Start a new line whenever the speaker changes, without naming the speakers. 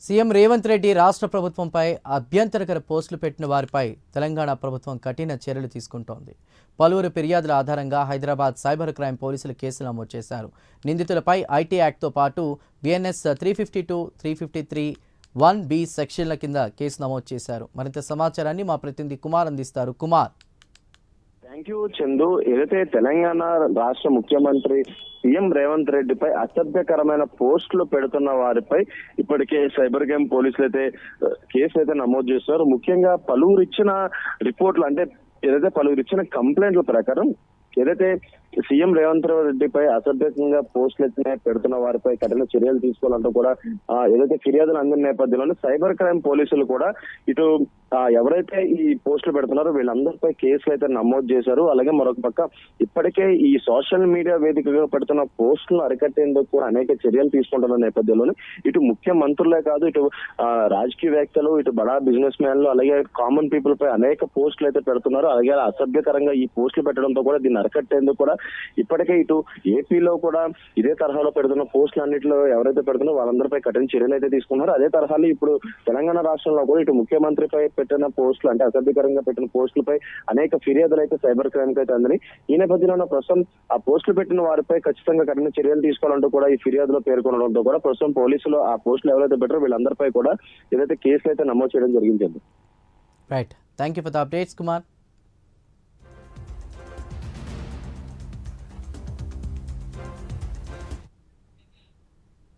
CM Revanth Reddy రాష్ట్ర ప్రభుత్వంపై అభ్యంతరకర పోస్టులు పెట్టిన వారిపై తెలంగాణ ప్రభుత్వం కఠిన చర్యలు తీసుకుంటోంది. పలువురు ఫిర్యాదుల ఆధారంగా హైదరాబాద్ సైబర్ క్రైమ్ పోలీసులు కేసులు నమోదు చేశారు. నిందితులపై ఐటీ యాక్ట్తో పాటు బిఎన్ఎస్ 352, 353, 1B సెక్షన్ల కింద కేసు నమోదు చేశారు. మరింత సమాచారాన్ని మా ప్రతినిధి కుమార్ అందిస్తారు. కుమార్.
Thank you Chandu. ఏదైతే తెలంగాణ రాష్ట్ర ముఖ్యమంత్రి సీఎం రేవంత్ రెడ్డిపై అసభ్యకరమైన పోస్టులు పెడుతున్న వారిపై ఇప్పటికే సైబర్ క్రైమ్ పోలీసులు అయితే కేసు అయితే నమోదు చేస్తున్నారు. ముఖ్యంగా పలువురు ఇచ్చిన రిపోర్ట్లు అంటే ఏదైతే పలువురు ఇచ్చిన కంప్లైంట్ల ప్రకారం ఏదైతే సీఎం రేవంత్ రెడ్డిపై అసభ్యంగా పోస్టులు పెడుతున్న వారిపై కఠిన చర్యలు తీసుకోవాలంటూ కూడా ఏదైతే ఫిర్యాదులు అందిన నేపథ్యంలో సైబర్ క్రైమ్ పోలీసులు కూడా ఇటు ఎవరైతే ఈ పోస్టులు పెడుతున్నారో వీళ్ళందరిపై కేసులు అయితే నమోదు చేశారు. అలాగే మరొక పక్క ఇప్పటికే ఈ సోషల్ మీడియా వేదికగా పెడుతున్న పోస్టులను అరికట్టేందుకు కూడా అనేక చర్యలు తీసుకుంటున్న నేపథ్యంలో ఇటు ముఖ్యమంత్రులే కాదు, ఇటు రాజకీయవేత్తలు, ఇటు బడా బిజినెస్ మ్యాన్లు, అలాగే కామన్ పీపుల్ పై అనేక పోస్టులు అయితే పెడుతున్నారు. అలాగే అసభ్యకరంగా ఈ పోస్టులు పెట్టడంతో కూడా దీన్ని అరికట్టేందుకు కూడా ఇప్పటికే ఇటు ఏపీలో కూడా ఇదే తరహాలో పెడుతున్న పోస్టులు అన్నింటిలో ఎవరైతే పెడుతున్నారో వాళ్ళందరిపై కఠిన చర్యలు అయితే తీసుకున్నారు. అదే తరహాలో ఇప్పుడు తెలంగాణ రాష్ట్రంలో కూడా ఇటు ముఖ్యమంత్రిపై పెట్టిన పోస్టులు అంటే అసభ్యకరంగా పెట్టిన పోస్టులపై అనేక ఫిర్యాదులు అయితే సైబర్ క్రైమ్ కి అయితే అందని. ఈ నేపథ్యంలో ప్రస్తుతం ఆ పోస్టులు పెట్టిన వారిపై ఖచ్చితంగా కఠిన చర్యలు తీసుకోవాలంటూ కూడా ఈ ఫిర్యాదులో పేర్కొనడంతో కూడా ప్రస్తుతం పోలీసులు ఆ పోస్టులు ఎవరైతే పెట్టారో వీళ్ళందరిపై కూడా ఏదైతే కేసులు అయితే నమోదు చేయడం జరిగింది.
Right. Thank you for the updates Kumar.